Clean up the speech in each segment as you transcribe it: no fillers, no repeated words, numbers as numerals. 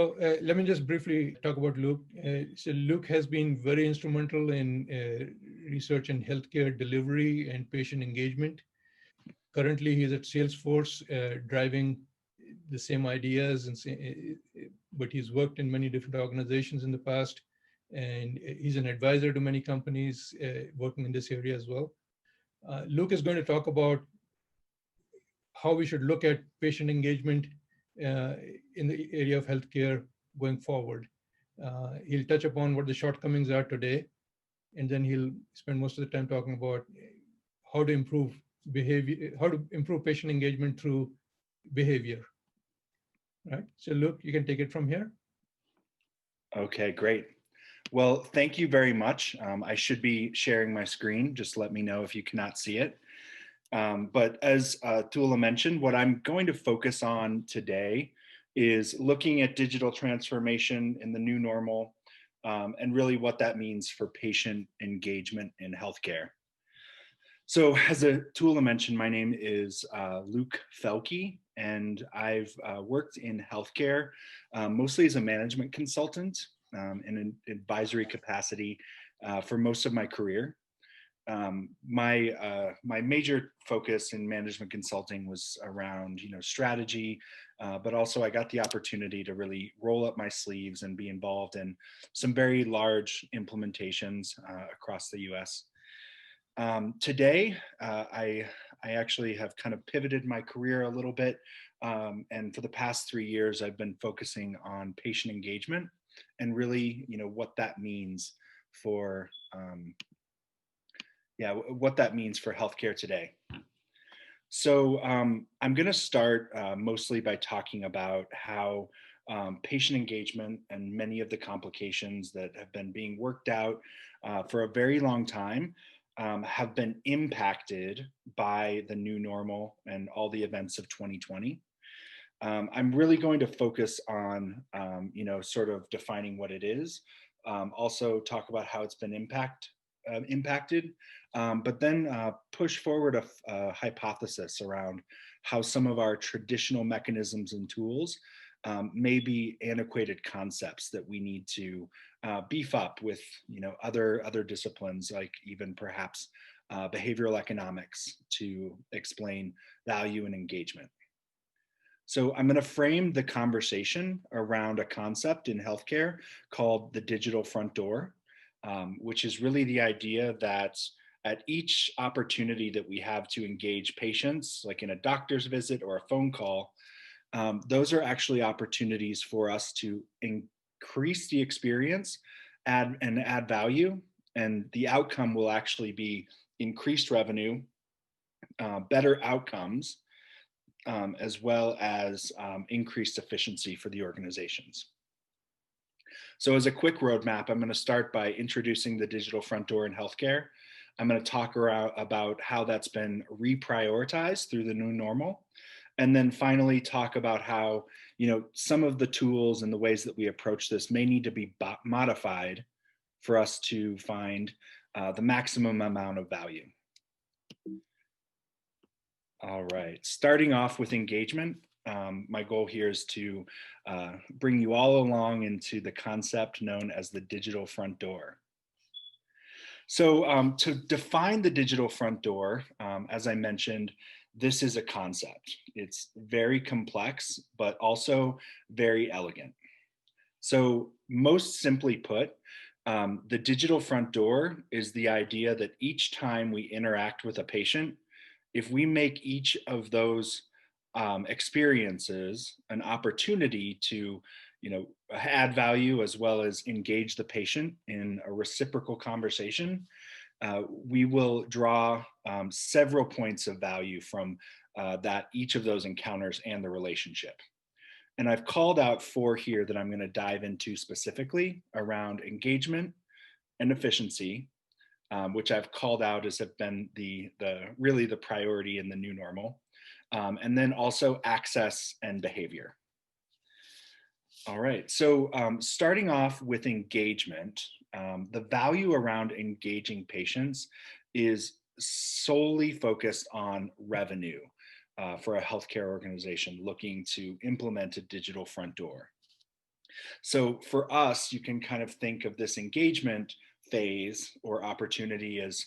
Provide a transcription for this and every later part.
So let me just briefly talk about Luke. So Luke has been very instrumental in research in healthcare delivery and patient engagement. Currently, he's at Salesforce, driving the same ideas, but he's worked in many different organizations in the past, and he's an advisor to many companies working in this area as well. Luke is going to talk about how we should look at patient engagement uh, in the area of healthcare going forward. He'll touch upon what the shortcomings are today, and then he'll spend most of the time talking about how to improve behavior, how to improve patient engagement through behavior. Right. So, Luke, you can take it from here. Okay, great. Well, thank you very much. I should be sharing my screen. Just let me know if you cannot see it. But as Tula mentioned, what I'm going to focus on today is looking at digital transformation in the new normal, and really what that means for patient engagement in healthcare. So as Tula mentioned, my name is Luke Felkey, and I've worked in healthcare mostly as a management consultant in an advisory capacity for most of my career. My major focus in management consulting was around strategy, but also I got the opportunity to really roll up my sleeves and be involved in some very large implementations across the U.S. Today, I actually have kind of pivoted my career a little bit, and for the past 3 years, I've been focusing on patient engagement and really, what that means for what that means for healthcare today. So I'm going to start mostly by talking about how patient engagement and many of the complications that have been being worked out for a very long time have been impacted by the new normal and all the events of 2020. I'm really going to focus on, sort of defining what it is. Also talk about how it's been impacted, but then push forward a hypothesis around how some of our traditional mechanisms and tools may be antiquated concepts that we need to beef up with, other disciplines, like even perhaps behavioral economics, to explain value and engagement. So I'm going to frame the conversation around a concept in healthcare called the digital front door, which is really the idea that at each opportunity that we have to engage patients, like in a doctor's visit or a phone call, those are actually opportunities for us to increase the experience, add value, and the outcome will actually be increased revenue, better outcomes, as well as increased efficiency for the organizations. So as a quick roadmap, I'm going to start by introducing the digital front door in healthcare. I'm going to talk about how that's been reprioritized through the new normal. And then finally talk about how, some of the tools and the ways that we approach this may need to be modified for us to find the maximum amount of value. All right, starting off with engagement. My goal here is to bring you all along into the concept known as the digital front door. So to define the digital front door, as I mentioned, this is a concept. It's very complex, but also very elegant. So most simply put, the digital front door is the idea that each time we interact with a patient, if we make each of those experiences an opportunity to, add value as well as engage the patient in a reciprocal conversation, we will draw several points of value from that each of those encounters and the relationship. And I've called out 4 here that I'm going to dive into specifically around engagement and efficiency, which I've called out as have been really the priority in the new normal, and then also access and behavior. All right, so starting off with engagement, the value around engaging patients is solely focused on revenue for a healthcare organization looking to implement a digital front door. So for us, you can kind of think of this engagement phase or opportunity as,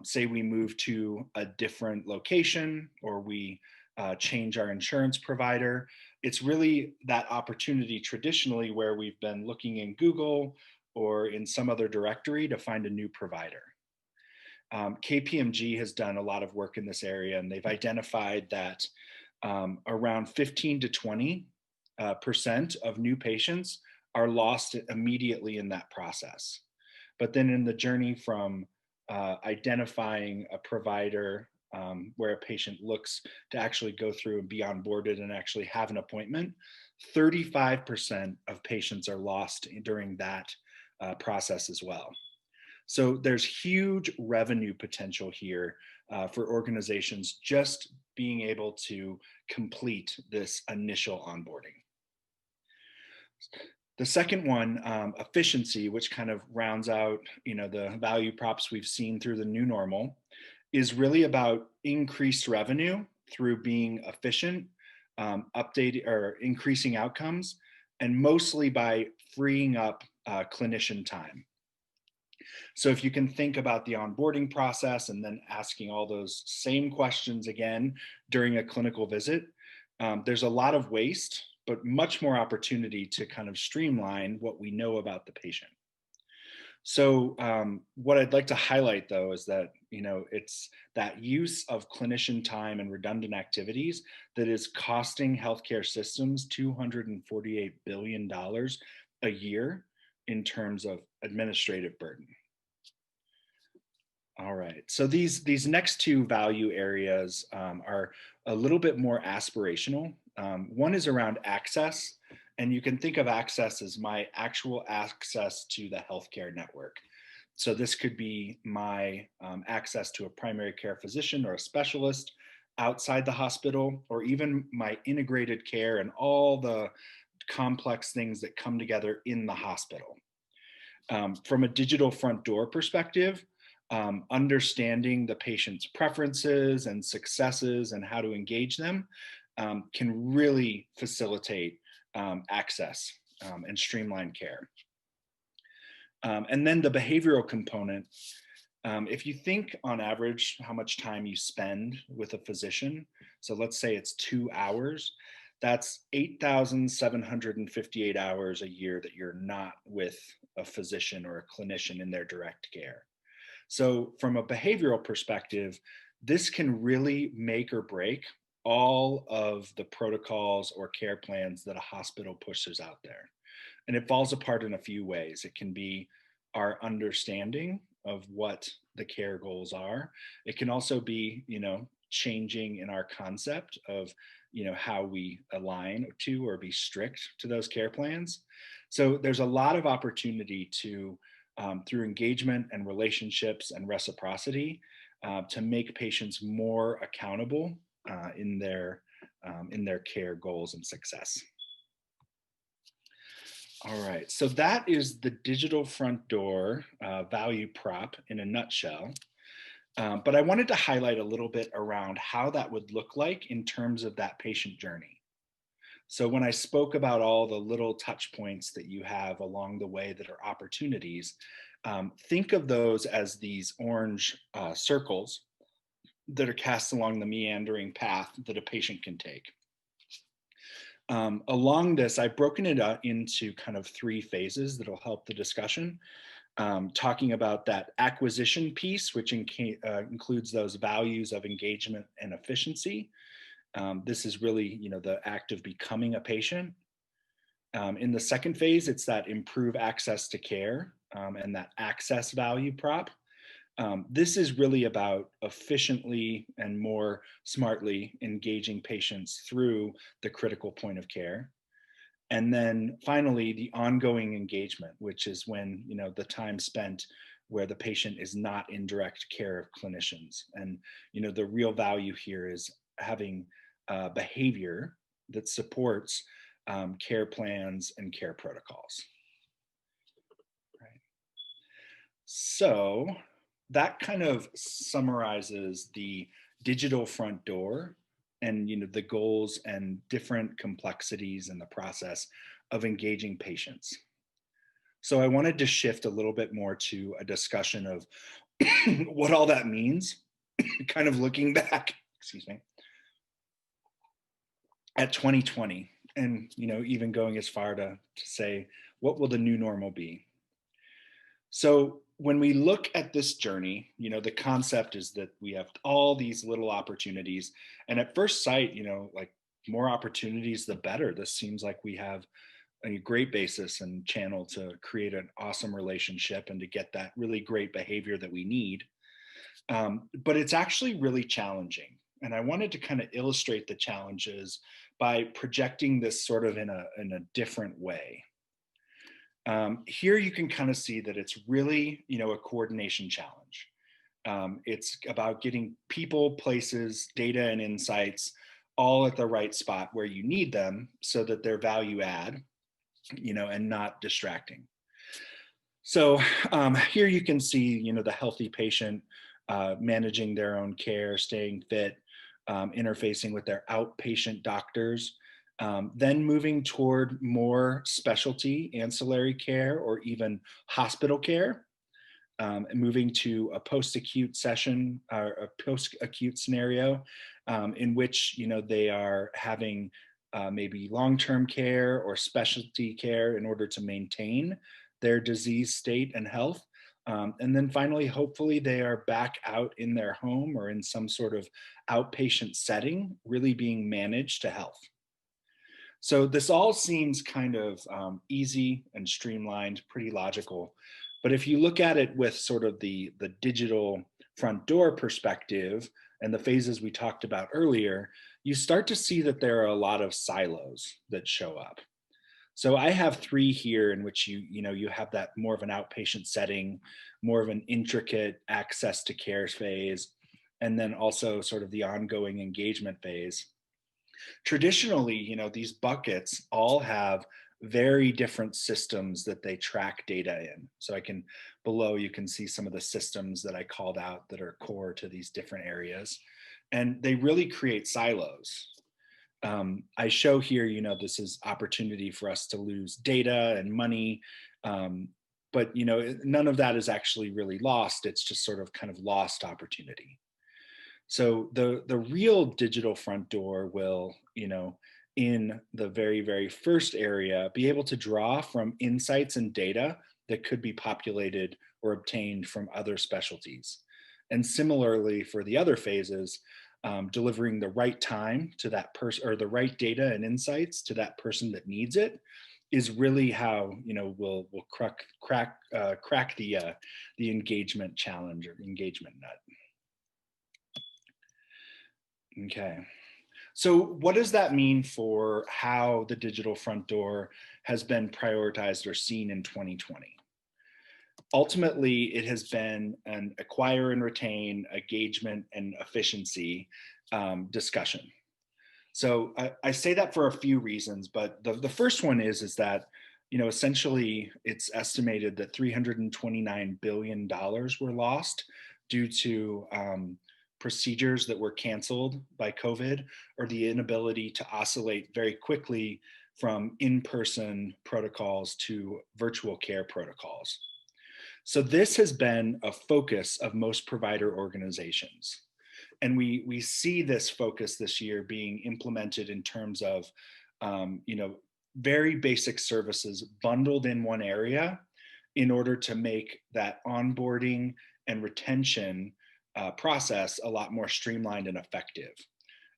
say we move to a different location, or we change our insurance provider. It's really that opportunity traditionally where we've been looking in Google or in some other directory to find a new provider. KPMG has done a lot of work in this area, and they've identified that around 15 to 20% of new patients are lost immediately in that process. But then in the journey from identifying a provider where a patient looks to actually go through and be onboarded and actually have an appointment, 35% of patients are lost during that process as well. So there's huge revenue potential here for organizations just being able to complete this initial onboarding. The second one, efficiency, which kind of rounds out, the value props we've seen through the new normal, is really about increased revenue through being efficient, updating or increasing outcomes, and mostly by freeing up clinician time. So if you can think about the onboarding process and then asking all those same questions again during a clinical visit, there's a lot of waste, but much more opportunity to kind of streamline what we know about the patient. So what I'd like to highlight though is that, it's that use of clinician time and redundant activities that is costing healthcare systems $248 billion a year in terms of administrative burden. All right. So these next two value areas are a little bit more aspirational. One is around access, and you can think of access as my actual access to the healthcare network. So this could be my access to a primary care physician or a specialist outside the hospital, or even my integrated care and all the complex things that come together in the hospital. From a digital front door perspective, understanding the patient's preferences and successes and how to engage them can really facilitate access and streamline care. And then the behavioral component, if you think on average how much time you spend with a physician, so let's say it's 2 hours, that's 8,758 hours a year that you're not with a physician or a clinician in their direct care. So from a behavioral perspective, this can really make or break all of the protocols or care plans that a hospital pushes out there. And it falls apart in a few ways. It can be our understanding of what the care goals are. It can also be, changing in our concept of, how we align to or be strict to those care plans. So there's a lot of opportunity to through engagement and relationships and reciprocity to make patients more accountable in their care goals and success. All right, so that is the digital front door value prop in a nutshell. But I wanted to highlight a little bit around how that would look like in terms of that patient journey. So when I spoke about all the little touch points that you have along the way that are opportunities, think of those as these orange circles that are cast along the meandering path that a patient can take. Along this, I've broken it up into kind of 3 phases that'll help the discussion. Talking about that acquisition piece, which includes those values of engagement and efficiency. This is really, the act of becoming a patient. In the second phase, it's that improve access to care and that access value prop. This is really about efficiently and more smartly engaging patients through the critical point of care. And then finally, the ongoing engagement, which is when, the time spent where the patient is not in direct care of clinicians. And, the real value here is having behavior that supports care plans and care protocols. Right. So that kind of summarizes the digital front door and the goals and different complexities in the process of engaging patients. So I wanted to shift a little bit more to a discussion of what all that means, kind of looking back, excuse me, at 2020, and even going as far to say, what will the new normal be? So when we look at this journey, the concept is that we have all these little opportunities, and at first sight, like, more opportunities the better. This seems like we have a great basis and channel to create an awesome relationship and to get that really great behavior that we need. But it's actually really challenging. And I wanted to kind of illustrate the challenges by projecting this sort of in a different way. Here you can kind of see that it's really, a coordination challenge. It's about getting people, places, data, and insights all at the right spot where you need them so that they're value add, and not distracting. So here you can see, the healthy patient managing their own care, staying fit, interfacing with their outpatient doctors, then moving toward more specialty ancillary care or even hospital care, and moving to a post-acute session or a post-acute scenario in which they are having maybe long-term care or specialty care in order to maintain their disease state and health. And then finally, hopefully, they are back out in their home or in some sort of outpatient setting, really being managed to health. So this all seems kind of easy and streamlined, pretty logical. But if you look at it with sort of the digital front door perspective and the phases we talked about earlier, you start to see that there are a lot of silos that show up. So I have 3 here in which you have that more of an outpatient setting, more of an intricate access to care phase, and then also sort of the ongoing engagement phase. Traditionally, these buckets all have very different systems that they track data in. So below you can see some of the systems that I called out that are core to these different areas. And they really create silos. I show here, this is opportunity for us to lose data and money. But, none of that is actually really lost. It's just sort of kind of lost opportunity. So the real digital front door will, in the very, very first area, be able to draw from insights and data that could be populated or obtained from other specialties. And similarly for the other phases, delivering the right time to that person, or the right data and insights to that person that needs it, is really how we'll crack the engagement challenge or engagement nut. Okay. So what does that mean for how the digital front door has been prioritized or seen in 2020? Ultimately, it has been an acquire and retain, engagement, and efficiency discussion. So I say that for a few reasons, but the first one is that essentially it's estimated that $329 billion were lost due to procedures that were canceled by COVID, or the inability to oscillate very quickly from in-person protocols to virtual care protocols. So this has been a focus of most provider organizations. And we see this focus this year being implemented in terms of, very basic services bundled in one area in order to make that onboarding and retention process a lot more streamlined and effective.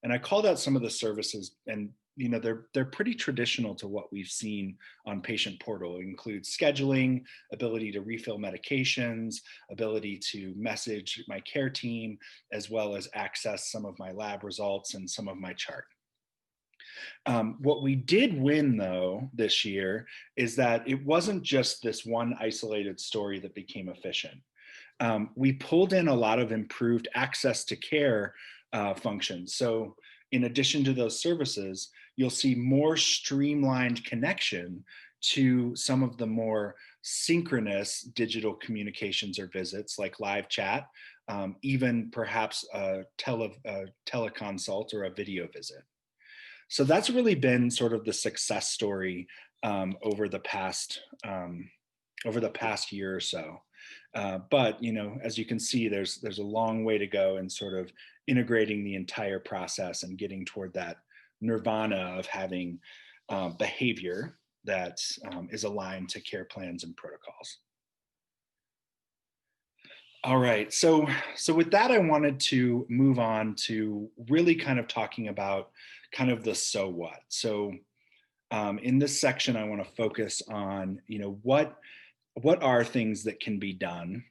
And I called out some of the services, and they're pretty traditional to what we've seen on Patient Portal. It includes scheduling, ability to refill medications, ability to message my care team, as well as access some of my lab results and some of my chart. What we did win, though, this year is that it wasn't just this one isolated story that became efficient. We pulled in a lot of improved access to care functions. So in addition to those services, you'll see more streamlined connection to some of the more synchronous digital communications or visits like live chat, even perhaps a teleconsult or a video visit. So that's really been sort of the success story over the past year or so. But as you can see, there's a long way to go in sort of integrating the entire process and getting toward that nirvana of having behavior that is aligned to care plans and protocols. All right, so with that, I wanted to move on to really kind of talking about kind of the so what. So in this section, I want to focus on what are things that can be done.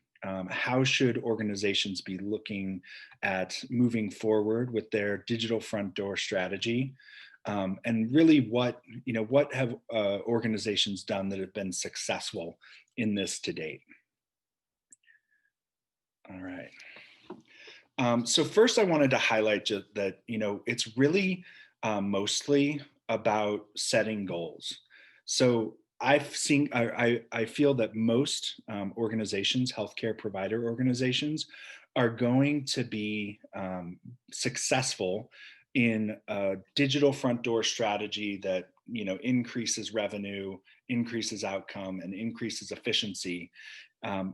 How should organizations be looking at moving forward with their digital front door strategy? And really, what have organizations done that have been successful in this to date? All right. So first, I wanted to highlight that it's really mostly about setting goals. So I feel that most organizations, healthcare provider organizations, are going to be successful in a digital front door strategy that increases revenue, increases outcome, and increases efficiency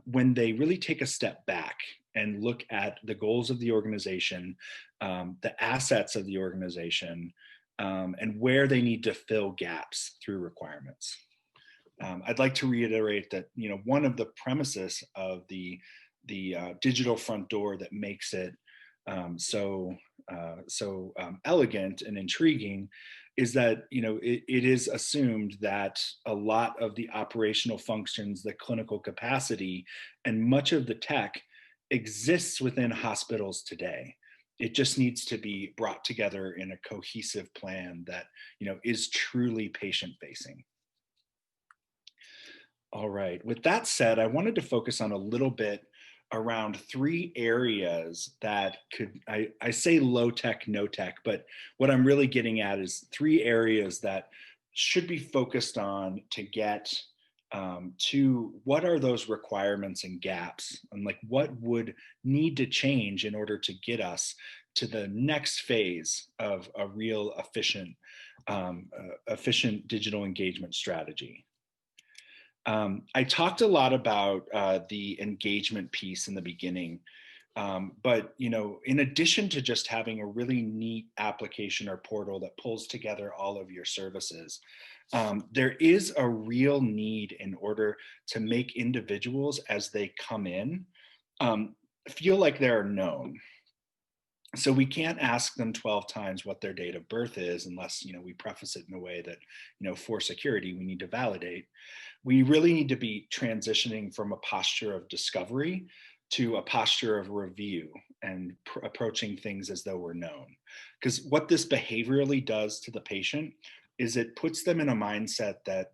when they really take a step back and look at the goals of the organization, the assets of the organization, and where they need to fill gaps through requirements. I'd like to reiterate that one of the premises of the digital front door that makes it so elegant and intriguing is that it is assumed that a lot of the operational functions, the clinical capacity, and much of the tech exists within hospitals today. It just needs to be brought together in a cohesive plan that is truly patient facing. All right. With that said, I wanted to focus on a little bit around three areas that I say low tech, no tech, but what I'm really getting at is three areas that should be focused on to get to what are those requirements and gaps, and like what would need to change in order to get us to the next phase of a real efficient digital engagement strategy. I talked a lot about the engagement piece in the beginning, but in addition to just having a really neat application or portal that pulls together all of your services, there is a real need in order to make individuals as they come in feel like they're known. So we can't ask them 12 times what their date of birth is unless we preface it in a way that for security we need to validate. We really need to be transitioning from a posture of discovery to a posture of review and approaching things as though we're known. Because what this behaviorally does to the patient is it puts them in a mindset that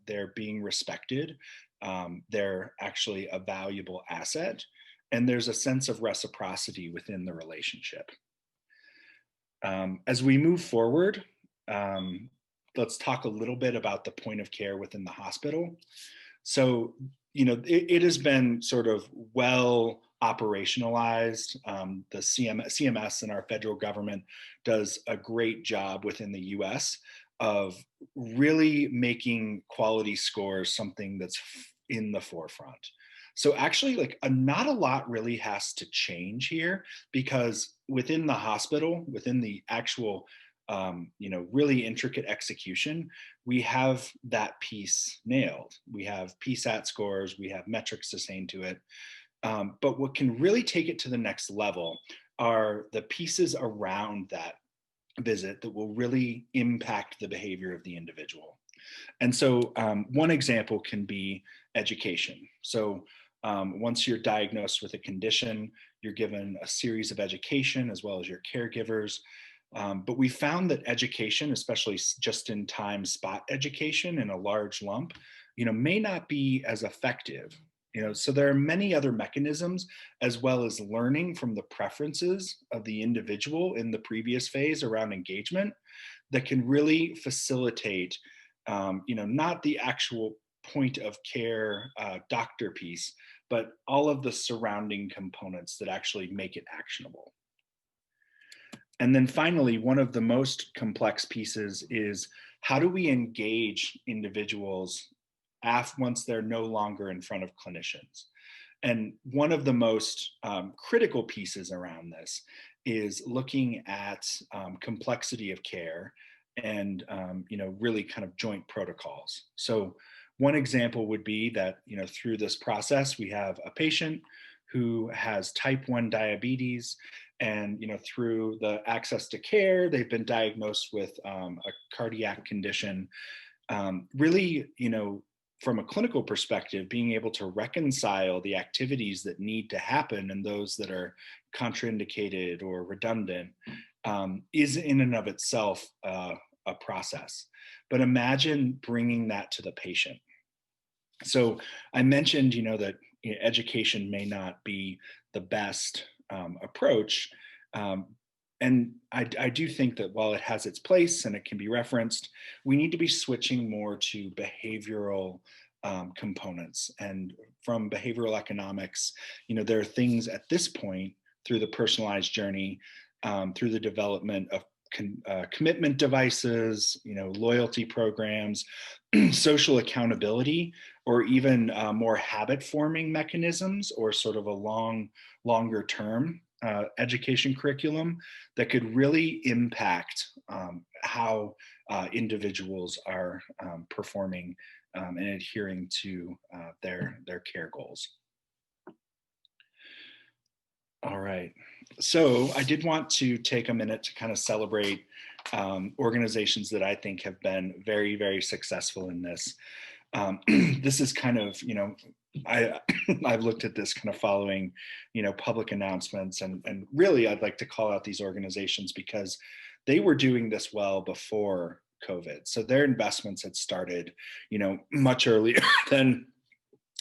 they're being respected, they're actually a valuable asset, and there's a sense of reciprocity within the relationship. As we move forward, let's talk a little bit about the point of care within the hospital. So, it has been sort of well operationalized. The CMS and our federal government does a great job within the US of really making quality scores something that's in the forefront. So actually, not a lot really has to change here, because within the hospital, within the actual really intricate execution, we have that piece nailed. We have PSAT scores, we have metrics assigned to it. But what can really take it to the next level are the pieces around that visit that will really impact the behavior of the individual. And so one example can be education. So once you're diagnosed with a condition, you're given a series of education as well as your caregivers. But we found that education, especially just-in-time spot education in a large lump, may not be as effective. So there are many other mechanisms, as well as learning from the preferences of the individual in the previous phase around engagement, that can really facilitate, not the actual point of care doctor piece, but all of the surrounding components that actually make it actionable. And then finally, one of the most complex pieces is how do we engage individuals once they're no longer in front of clinicians? And one of the most critical pieces around this is looking at complexity of care and really kind of joint protocols. So one example would be that through this process we have a patient who has type 1 diabetes, and through the access to care they've been diagnosed with a cardiac condition. Really, from a clinical perspective, being able to reconcile the activities that need to happen and those that are contraindicated or redundant is in and of itself a process. But imagine bringing that to the patient. So I mentioned, that education may not be the best approach. Um, and I do think that while it has its place and it can be referenced, we need to be switching more to behavioral components. And from behavioral economics, there are things at this point through the personalized journey, through the development of commitment devices, loyalty programs, social accountability, or even more habit forming mechanisms, or sort of a longer term education curriculum that could really impact how individuals are performing and adhering to their care goals. All right. So I did want to take a minute to kind of celebrate organizations that I think have been very, very successful in this. This is kind of, I've looked at this kind of following, public announcements, and really I'd like to call out these organizations because they were doing this well before COVID. So their investments had started, much earlier than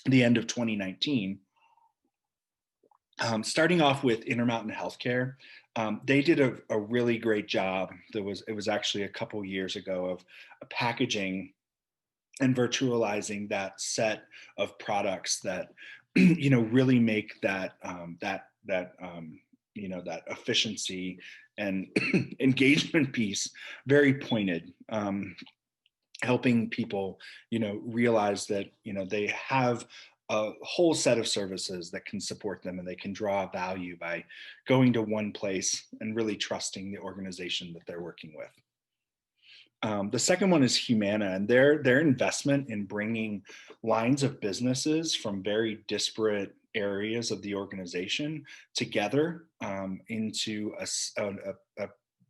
the end of 2019. Starting off with Intermountain Healthcare, they did a really great job. It was actually a couple years ago of packaging and virtualizing that set of products that really make that that efficiency and engagement piece very pointed. Helping people realize that they have a whole set of services that can support them, and they can draw value by going to one place and really trusting the organization that they're working with. The second one is Humana, and their investment in bringing lines of businesses from very disparate areas of the organization together into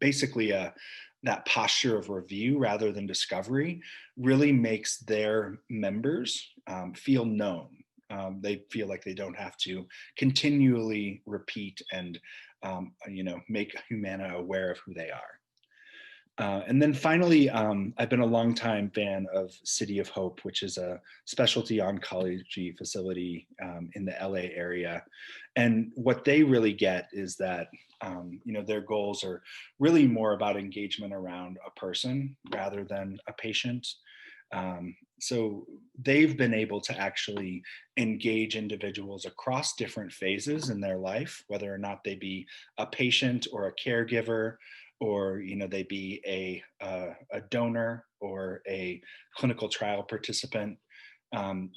basically that posture of review rather than discovery really makes their members feel known. They feel like they don't have to continually repeat and make Humana aware of who they are. And then finally, I've been a longtime fan of City of Hope, which is a specialty oncology facility in the LA area. And what they really get is that, their goals are really more about engagement around a person rather than a patient. So they've been able to actually engage individuals across different phases in their life, whether or not they be a patient or a caregiver, or they be a donor or a clinical trial participant.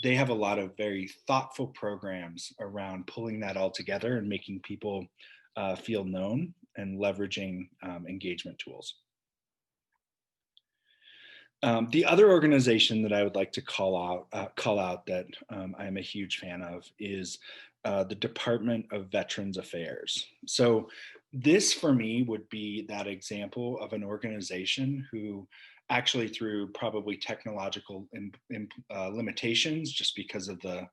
They have a lot of very thoughtful programs around pulling that all together and making people feel known and leveraging engagement tools. The other organization that I would like to call out that I am a huge fan of is the Department of Veterans Affairs. So this for me would be that example of an organization who actually, through probably technological limitations, just because of the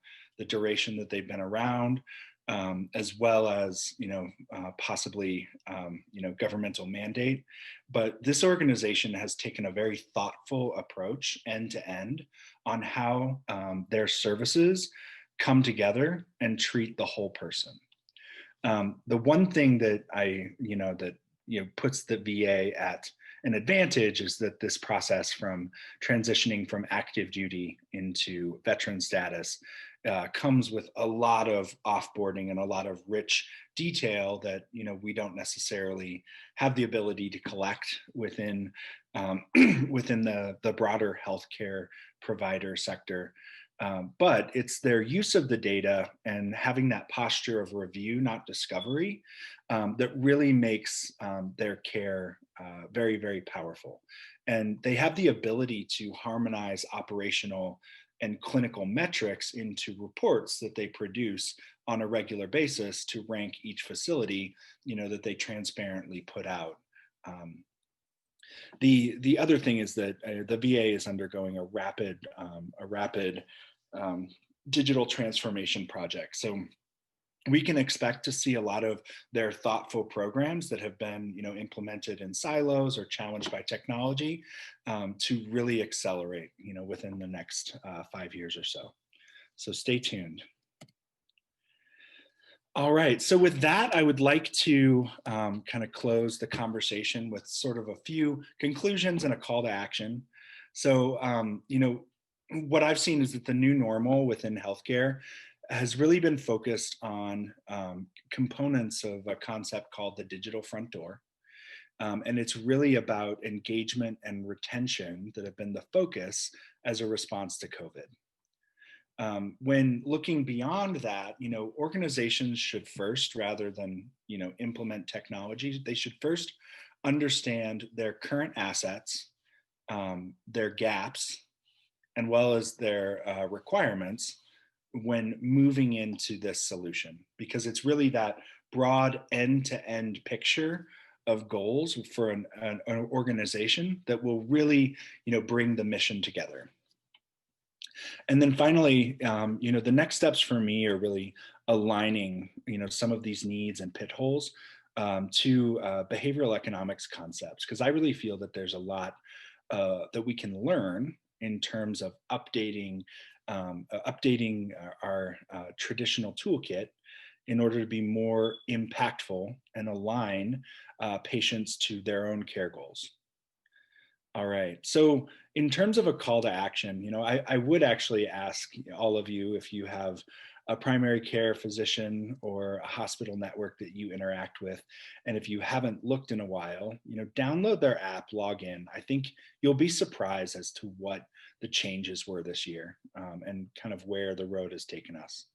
duration that they've been around, as well as possibly governmental mandate. But this organization has taken a very thoughtful approach end to end on how their services come together and treat the whole person. The one thing that puts the VA at an advantage is that this process from transitioning from active duty into veteran status comes with a lot of offboarding and a lot of rich detail that we don't necessarily have the ability to collect within within the broader healthcare provider sector. But it's their use of the data and having that posture of review, not discovery, that really makes their care very, very powerful. And they have the ability to harmonize operational and clinical metrics into reports that they produce on a regular basis to rank each facility, that they transparently put out. The other thing is that the VA is undergoing a rapid digital transformation project. So we can expect to see a lot of their thoughtful programs that have been implemented in silos or challenged by technology to really accelerate within the next 5 years or so. So stay tuned. All right, so with that, I would like to kind of close the conversation with sort of a few conclusions and a call to action. So, what I've seen is that the new normal within healthcare has really been focused on components of a concept called the digital front door. And it's really about engagement and retention that have been the focus as a response to COVID. When looking beyond that, organizations should first, rather than implement technology, they should first understand their current assets, their gaps, and well as their requirements when moving into this solution, because it's really that broad end-to-end picture of goals for an organization that will really bring the mission together. And then finally, the next steps for me are really aligning, some of these needs and pit holes to behavioral economics concepts, because I really feel that there's a lot that we can learn in terms of updating our traditional toolkit in order to be more impactful and align patients to their own care goals. All right. So in terms of a call to action, I would actually ask all of you, if you have a primary care physician or a hospital network that you interact with, and if you haven't looked in a while, download their app, log in. I think you'll be surprised as to what the changes were this year and kind of where the road has taken us.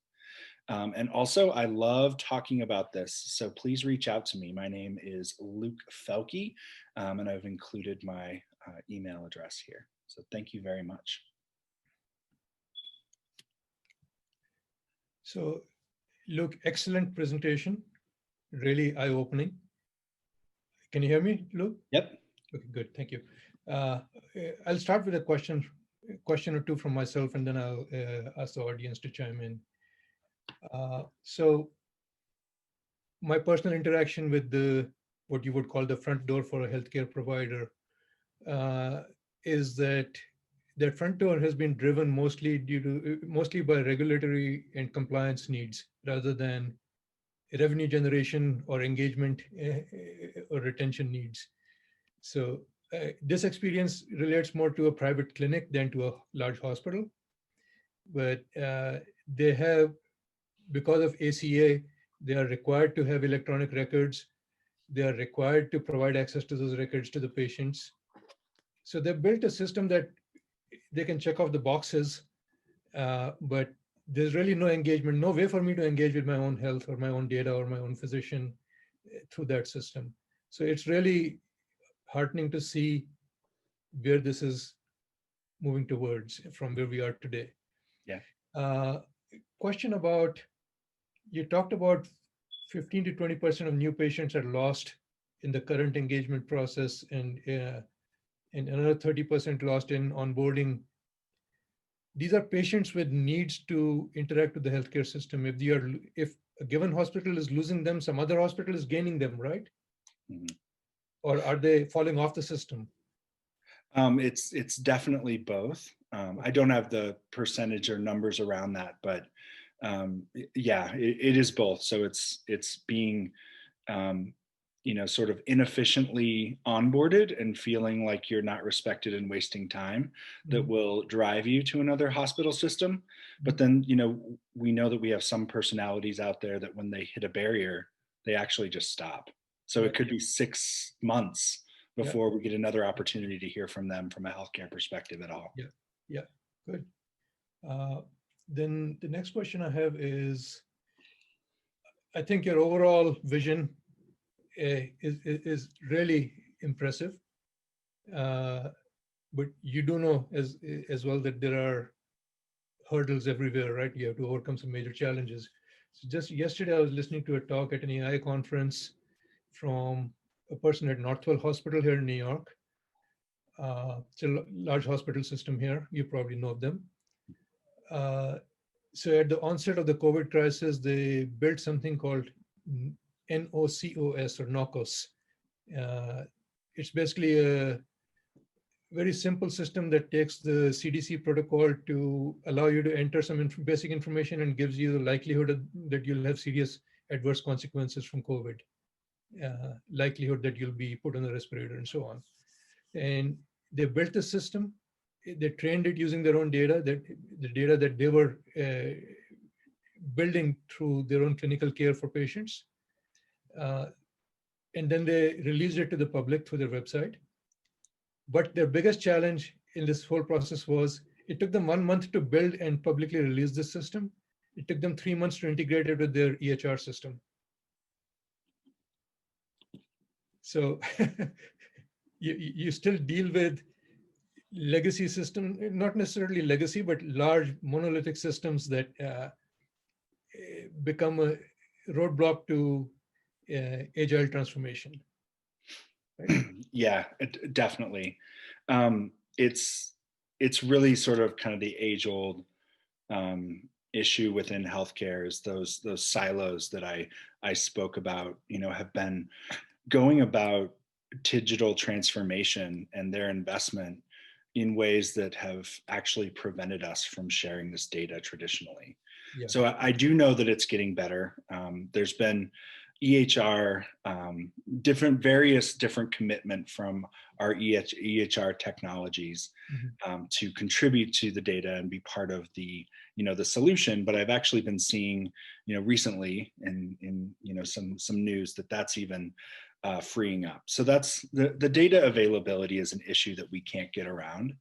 And also, I love talking about this, so please reach out to me. My name is Luke Felkey, and I've included my email address here. So thank you very much. So, Luke, excellent presentation, really eye-opening. Can you hear me, Luke? Yep. Okay, good, thank you. I'll start with a question or two from myself, and then I'll ask the audience to chime in. So my personal interaction with what you would call the front door for a healthcare provider is that front door has been driven mostly by regulatory and compliance needs rather than revenue generation or engagement or retention needs. So this experience relates more to a private clinic than to a large hospital, but they have, because of ACA, they are required to have electronic records. They are required to provide access to those records to the patients. So they built a system that they can check off the boxes, but there's really no engagement, no way for me to engage with my own health or my own data or my own physician through that system. So it's really heartening to see where this is moving towards from where we are today. Yeah. Question about, you talked about 15 to 20% of new patients are lost in the current engagement process, and another 30% lost in onboarding. These are patients with needs to interact with the healthcare system. If a given hospital is losing them, some other hospital is gaining them, right? Mm-hmm. Or are they falling off the system? It's definitely both. I don't have the percentage or numbers around that, but yeah, it is both. So it's being sort of inefficiently onboarded and feeling like you're not respected and wasting time that Mhm. will drive you to another hospital system. But then, we know that we have some personalities out there that when they hit a barrier, they actually just stop. So Yeah, it could be 6 months yeah, before we get another opportunity to hear from them from a healthcare perspective at all. yeah, yeah. Good. Uh, then the next question I have is, I think your overall vision is really impressive. Uh, but you do know as well that there are hurdles everywhere, right? You have to overcome some major challenges. So just yesterday, I was listening to a talk at an AI conference from a person at Northwell Hospital here in New York. It's a large hospital system here. You probably know them. Uh, so at the onset of the COVID crisis, they built something called NOCOS or NOCOS. Uh, it's basically a very simple system that takes the CDC protocol to allow you to enter some basic information and gives you the likelihood that you'll have serious adverse consequences from COVID, likelihood that you'll be put on the respirator and so on. And they built the system. They trained it using their own data, that the data that they were building through their own clinical care for patients. Uh, and then they released it to the public through their website. But their biggest challenge in this whole process was it took them 1 month to build and publicly release this system. It took them 3 months to integrate it with their EHR system. So you still deal with legacy system, not necessarily legacy, but large monolithic systems that become a roadblock to agile transformation. Right? Yeah, definitely. It's really sort of kind of the age old issue within healthcare is those silos that I spoke about. Have been going about digital transformation and their investment in ways that have actually prevented us from sharing this data traditionally. Yeah. So I do know that it's getting better. There's been EHR, various different commitment from our EHR technologies Mhm. to contribute to the data and be part of the solution. But I've actually been seeing, recently in some news that's even freeing up. So that's the data availability is an issue that we can't get around.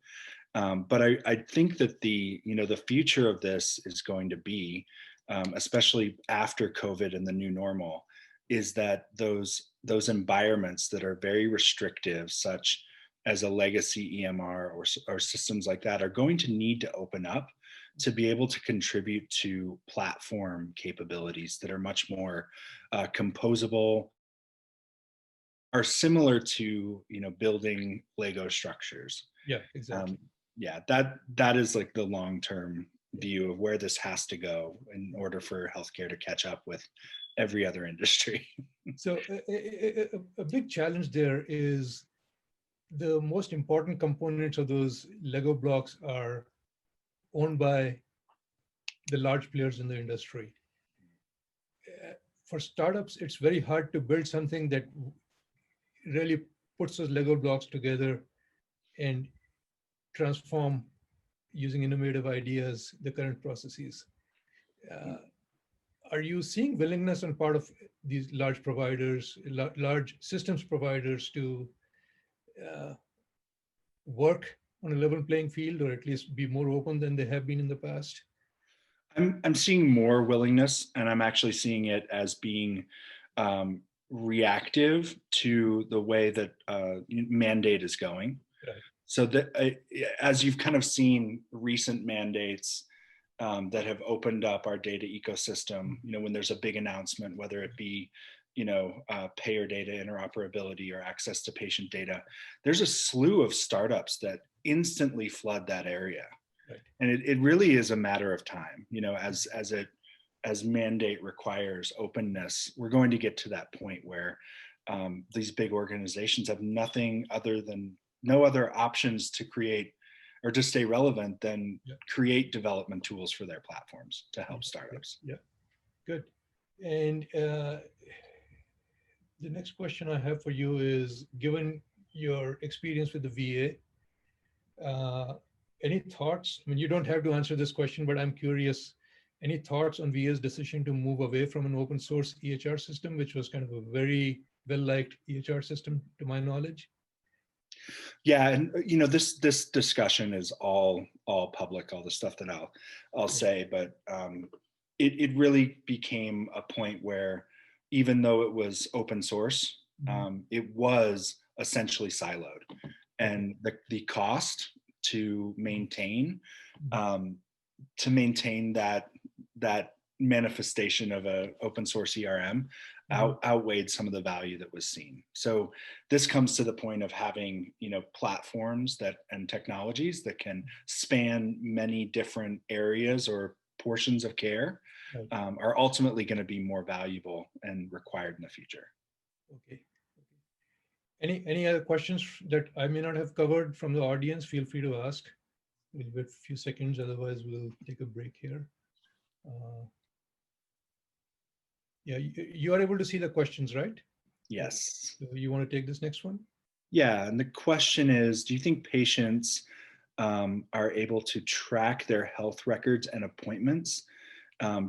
But I think that the future of this is going to be, especially after COVID and the new normal, is that those environments that are very restrictive, such as a legacy EMR or systems like that, are going to need to open up to be able to contribute to platform capabilities that are much more composable, are similar to building Lego structures. Yeah, exactly. um, yeah, that is like the long-term view of where this has to go in order for healthcare to catch up with every other industry. So a big challenge there is the most important components of those Lego blocks are owned by the large players in the industry. For startups, it's very hard to build something that really puts those Lego blocks together and transform using innovative ideas the current processes. Uh, are you seeing willingness on part of these large providers, large systems providers to uh, work on a level playing field or at least be more open than they have been in the past? I'm seeing more willingness, and I'm actually seeing it as being reactive to the way that mandate is going. Right. So that as you've kind of seen recent mandates that have opened up our data ecosystem, when there's a big announcement, whether it be payer data interoperability or access to patient data, there's a slew of startups that instantly flood that area. Right. And it really is a matter of time, as mandate requires openness. We're going to get to that point where these big organizations have no other options to create or to stay relevant than Yeah. create development tools for their platforms to Yeah. help Yeah. startups. Yeah. Good. And The next question I have for you is, given your experience with the VA, any thoughts? I mean, you don't have to answer this question, but I'm curious. Any thoughts on VA's decision to move away from an open source EHR system, which was kind of a very well-liked EHR system, to my knowledge? Yeah, and this discussion is all public, all the stuff that I'll say, but it really became a point where even though it was open source, it was essentially siloed, and the cost to maintain that manifestation of a open source ERM outweighed some of the value that was seen. So this comes to the point of having platforms that and technologies that can span many different areas or portions of care are ultimately going to be more valuable and required in the future. Okay. Any other questions that I may not have covered from the audience? Feel free to ask. We'll wait a few seconds, otherwise we'll take a break here. Yeah, you are able to see the questions, right? Yes. So you want to take this next one? Yeah, and the question is, do you think patients are able to track their health records and appointments?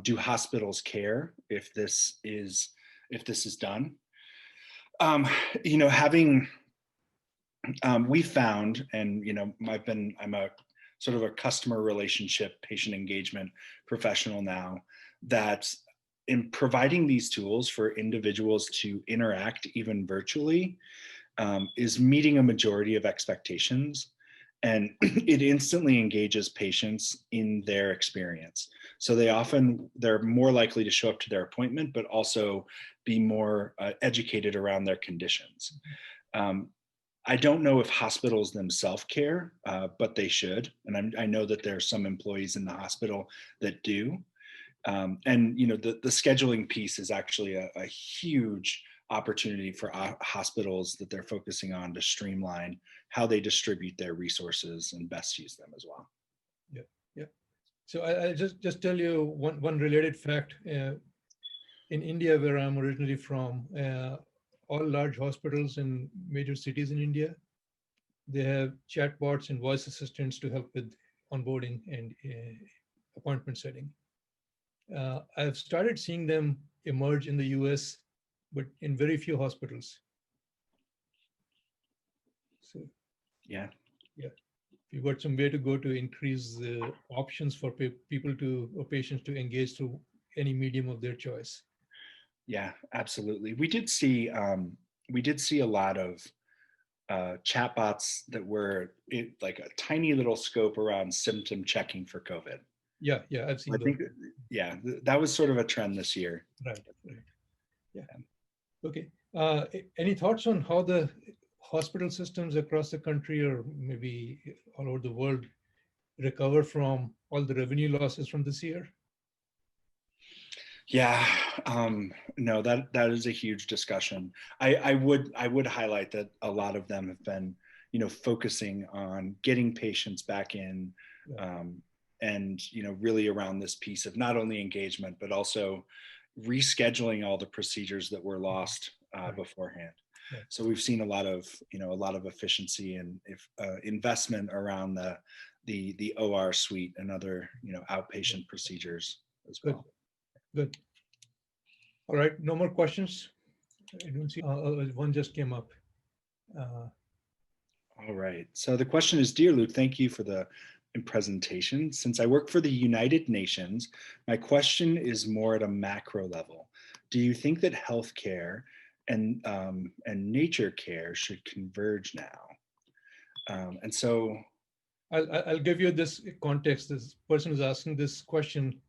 Do hospitals care if this is done? Having we found, and I'm a sort of a customer relationship, patient engagement professional now, that in providing these tools for individuals to interact even virtually is meeting a majority of expectations, and it instantly engages patients in their experience. So they're more likely to show up to their appointment, but also be more educated around their conditions. I don't know if hospitals themselves care, but they should. And I know that there are some employees in the hospital that do. And the scheduling piece is actually a huge opportunity for hospitals that they're focusing on to streamline how they distribute their resources and best use them as well. Yeah, yeah. So I'll just tell you one related fact. In India, where I'm originally from, all large hospitals in major cities in India, they have chatbots and voice assistants to help with onboarding and appointment setting. I've started seeing them emerge in the US, but in very few hospitals. So, yeah. If you've got some way to go to increase the options for people or patients to engage through any medium of their choice. Yeah, absolutely. We did see a lot of chatbots that were like a tiny little scope around symptom checking for COVID. Yeah, I've seen I those. think, that was sort of a trend this year. Right. Yeah. Okay. Any thoughts on how the hospital systems across the country, or maybe all over the world, recover from all the revenue losses from this year? Yeah, no, that is a huge discussion. I would highlight that a lot of them have been, focusing on getting patients back in, and really around this piece of not only engagement but also rescheduling all the procedures that were lost beforehand. Right. So we've seen a lot of efficiency and investment around the OR suite and other outpatient procedures as well. Good. All right. No more questions. I don't see. One just came up. All right. So the question is, Dear Luke, thank you for the presentation. Since I work for the United Nations, my question is more at a macro level. Do you think that healthcare and nature care should converge now? And so I'll give you this context. This person who's asking this question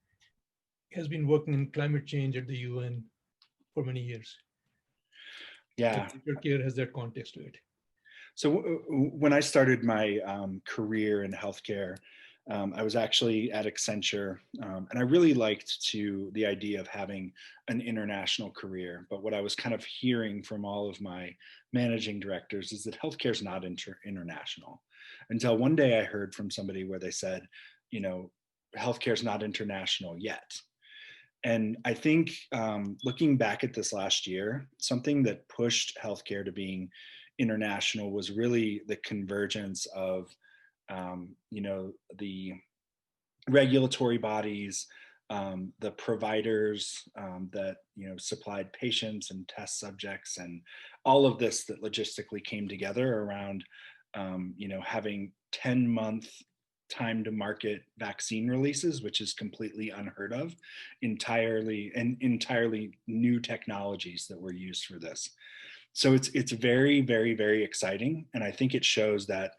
has been working in climate change at the UN for many years. Yeah. So nature care has that context to it. So when I started my career in healthcare, I was actually at Accenture, and I really liked the idea of having an international career. But what I was kind of hearing from all of my managing directors is that healthcare is not international. Until one day I heard from somebody where they said, healthcare is not international yet. And I think looking back at this last year, something that pushed healthcare to being international was really the convergence of, the regulatory bodies, the providers that supplied patients and test subjects, and all of this that logistically came together around having 10-month time to market vaccine releases, which is completely unheard of, entirely new technologies that were used for this. So it's very, very, very exciting, and I think it shows that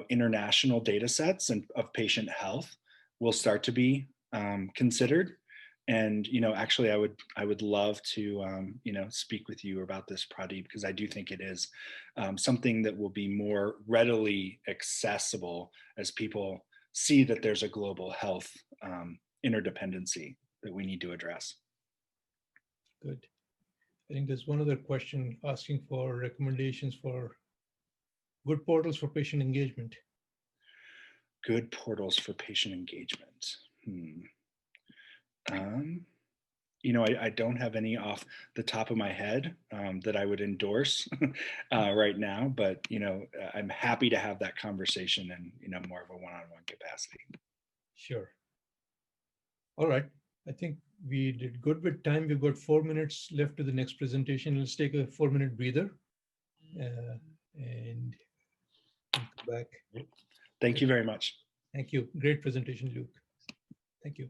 international data sets and of patient health will start to be considered. And actually, I would love to speak with you about this, Pradeep, because I do think it is something that will be more readily accessible as people see that there's a global health interdependency that we need to address. Good. I think there's one other question asking for recommendations for good portals for patient engagement. Good portals for patient engagement. I don't have any off the top of my head that I would endorse right now, but I'm happy to have that conversation in more of a one-on-one capacity. Sure. All right. I think we did good with time. We've got 4 minutes left to the next presentation. Let's take a 4-minute breather and come back. Thank you very much. Thank you. Great presentation, Luke. Thank you.